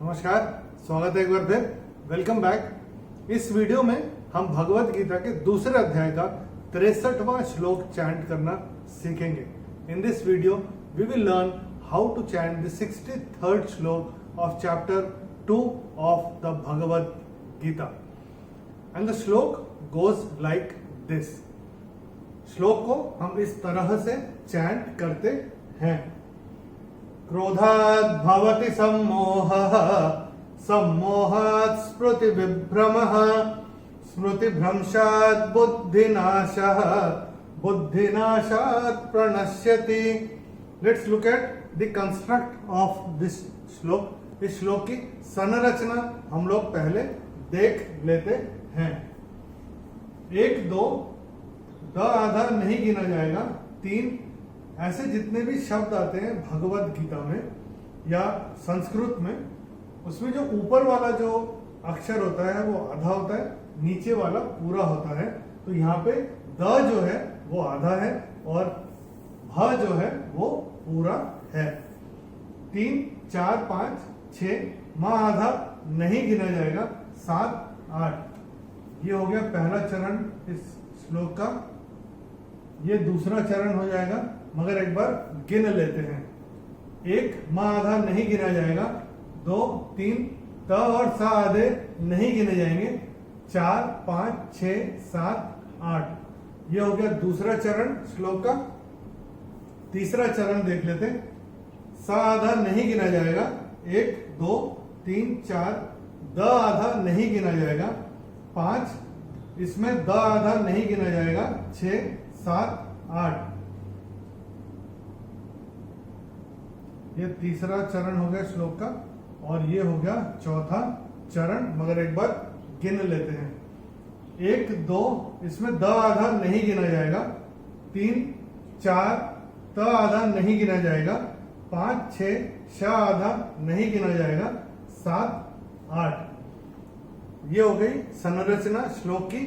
नमस्कार, स्वागत है एक बार फिर। Welcome back. इस वीडियो में हम भगवत गीता के दूसरे अध्याय का 63वां श्लोक चैंट करना सीखेंगे। In this video we will learn how to chant the 63rd shloka of chapter 2 of the Bhagavad Gita. And the shloka goes like this. श्लोक को हम इस तरह से चैंट करते हैं। क्रोधात् भवति सम्मोहः, सम्मोहात् स्मृतिविभ्रमः, स्मृतिभ्रंशात् बुद्धिनाशः, बुद्धिनाशात् प्रणश्यति। Let's look at the construct of this shloka. इस श्लोक की संरचना हम लोग पहले देख लेते हैं। 1 2 द आधा नहीं गिना जाएगा। 3 ऐसे जितने भी शब्द आते हैं भगवत गीता में या संस्कृत में, उसमें जो ऊपर वाला जो अक्षर होता है वो आधा होता है, नीचे वाला पूरा होता है। तो यहाँ पे द जो है वो आधा है और भ जो है वो पूरा है। 3 4 5 6 माँ आधा नहीं गिना जाएगा। 7 8 ये हो गया पहला चरण इस श्लोक का। ये दूसरा चरण हो जाएगा, मगर एक बार गिन लेते हैं। 1 माँ आधा नहीं गिना जाएगा। 2 3 त और सा आधे नहीं गिने जाएंगे। 4 5 6 7 8 ये हो गया दूसरा चरण श्लोक का। तीसरा चरण देख लेते हैं। सा आधा नहीं गिना जाएगा। 1 2 3 4 द आधा नहीं गिना जाएगा। 5 इसमें द आधा नहीं गिना जाएगा। 6 7 8 ये तीसरा चरण हो गया श्लोक का और ये हो गया चौथा चरण, मगर एक बार गिन लेते हैं। 1 2 इसमें द आधा नहीं गिना जाएगा। 3 4 त आधा नहीं गिना जाएगा। 5 6 श आधा नहीं गिना जाएगा। 7 8 ये हो गई संरचना श्लोक की।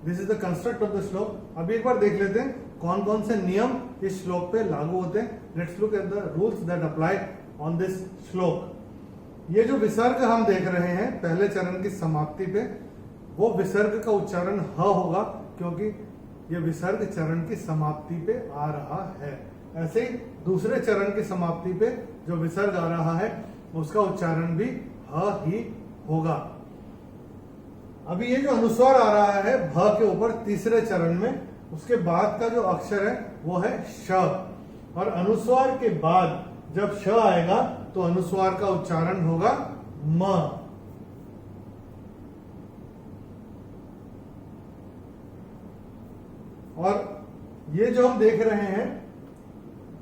This is the construct of the श्लोक। अभी एक बार देख लेते हैं कौन कौन से नियम इस श्लोक पे लागू होते हैं। Let's look at the rules that apply on this श्लोक। ये जो विसर्ग हम देख रहे हैं पहले चरण की समाप्ति पे, वो विसर्ग का उच्चारण ह होगा, क्योंकि ये विसर्ग चरण की समाप्ति पे आ रहा है। ऐसे ही दूसरे चरण की समाप्ति पे जो विसर्ग आ रहा है उसका उच्चारण भी ह ही होगा। अभी ये जो अनुस्वार आ रहा है भ के ऊपर तीसरे चरण में, उसके बाद का जो अक्षर है वो है श, और अनुस्वार के बाद जब श आएगा तो अनुस्वार का उच्चारण होगा म। और ये जो हम देख रहे हैं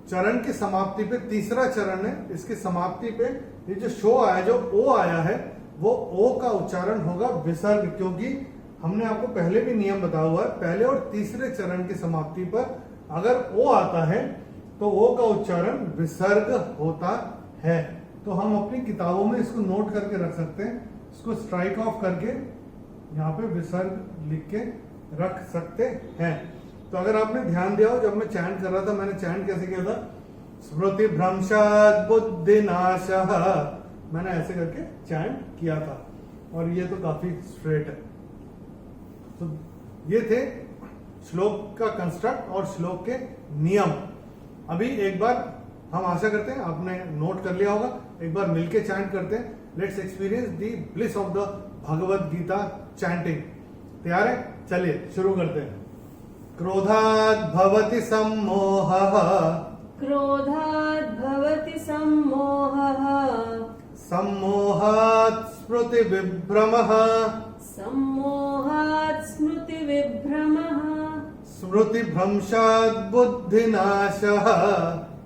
चरण की समाप्ति पे, तीसरा चरण है, इसकी समाप्ति पे ये जो शो आया, जो ओ आया है, वो ओ का उच्चारण होगा विसर्ग, क्योंकि हमने आपको पहले भी नियम बताया हुआ है, पहले और तीसरे चरण की समाप्ति पर अगर ओ आता है तो ओ का उच्चारण विसर्ग होता है। तो हम अपनी किताबों में इसको नोट करके रख सकते हैं। इसको स्ट्राइक ऑफ करके यहाँ पे विसर्ग लिख के रख सकते हैं। तो अगर आपने ध्यान दिया हो, जब मैं चैंट कर रहा था, मैंने चैंट कैसे किया था? स्मृति भ्रंशात् बुद्धिनाशः, मैंने ऐसे करके चैंट किया था, और ये तो काफी स्ट्रेट है। तो ये थे श्लोक का कंस्ट्रक्ट और श्लोक के नियम। अभी एक बार हम आशा करते हैं आपने नोट कर लिया होगा, एक बार मिलके चैंट करते हैं। Let's experience the bliss of the Bhagavad Gita chanting. तैयार है? चलिए शुरू करते हैं। क्रोधात् भवति सम्मोहः, क्रोधात् भवति सम्मोहः, सम्मोहात् स्मृतिविभ्रमः, सम्मोहात् स्मृतिविभ्रमः, स्मृतिभ्रंशात् बुद्धिनाशः,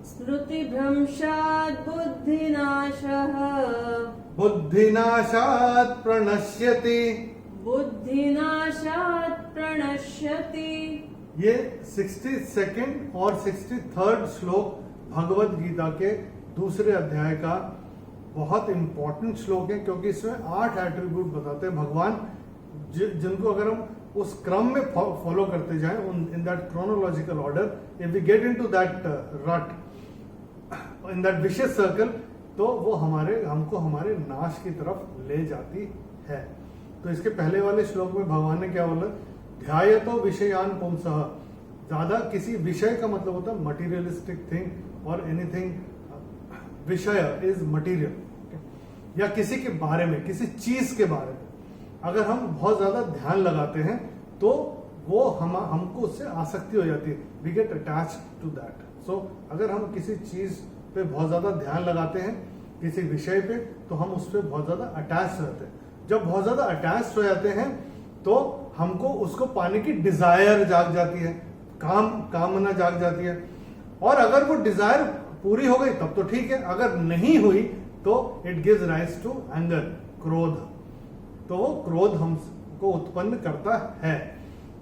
स्मृतिभ्रंशात् बुद्धिनाशः, बुद्धिनाशात् प्रणश्यति। बुद्धिनाशात् प्रणश्यति। ये 62nd और 63rd श्लोक भगवत गीता के दूसरे अध्याय का बहुत इंपॉर्टेंट श्लोक है, क्योंकि इसमें 8 एट्रीब्यूट बताते हैं भगवान, जिनको अगर हम उस क्रम में फॉलो करते जाएं, in that chronological order, if we get into that rut, in that vicious circle, तो वो हमको हमारे नाश की तरफ ले जाती है। तो इसके पहले वाले श्लोक में भगवान ने क्या बोला, ध्यायतो विषयान पुंसः, ज्यादा किसी विषय का मतलब होता है मटीरियलिस्टिक थिंग और एनीथिंग, विषय इज मटीरियल, या किसी के बारे में, किसी चीज के बारे में अगर हम बहुत ज्यादा ध्यान लगाते हैं तो वो हमको उससे आसक्ति हो जाती है, we get attached to that. So अगर हम किसी चीज पे बहुत ज्यादा ध्यान लगाते हैं, किसी विषय पे, तो हम उस पर बहुत ज्यादा अटैच हो जाते हैं। जब बहुत ज्यादा अटैच हो जाते हैं तो हमको उसको पाने की डिजायर जाग जाती है, कामना जाग जाती है। और अगर वो डिजायर पूरी हो गई तब तो ठीक है, अगर नहीं हुई तो it gives rise to anger, क्रोध। तो वो क्रोध हमको उत्पन्न करता है।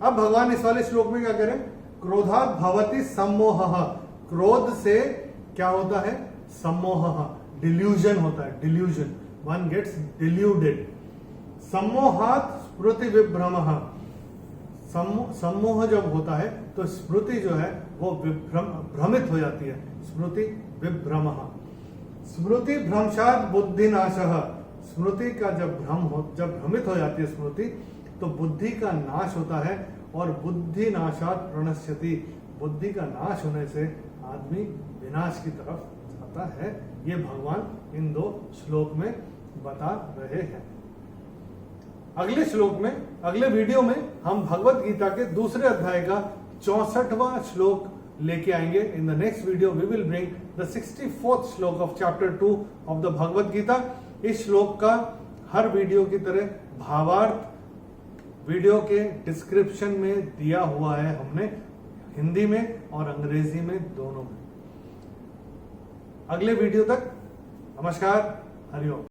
अब भगवान इस वाले श्लोक में क्या करें, क्रोधात् भवति सम्मोहः, क्रोध से क्या होता है, सम्मोहः, डिल्यूजन होता है, डिल्यूजन, वन गेट्स डिल्यूडेड। सम्मोहात् स्मृति विभ्रमः, सम्मोह जब होता है तो स्मृति जो है वो भ्रमित हो जाती है, स्मृति विभ्रमः। स्मृति भ्रंशात् बुद्धिनाशः, स्मृति का जब भ्रमित हो जाती है स्मृति, तो बुद्धि का नाश होता है। और बुद्धि नाशात् प्रणश्यति, बुद्धि का नाश होने से आदमी विनाश की तरफ जाता है। ये भगवान इन 2 श्लोक में बता रहे हैं। अगले श्लोक में, अगले वीडियो में हम भगवत गीता के दूसरे अध्याय का 64वां श्लोक लेके आएंगे। In the next video we will bring the 64th shloka of chapter 2 of the Bhagavad Gita. इस श्लोक का हर वीडियो की तरह भावार्थ वीडियो के डिस्क्रिप्शन में दिया हुआ है हमने, हिंदी में और अंग्रेजी में, दोनों में। अगले वीडियो तक नमस्कार, हरिओम।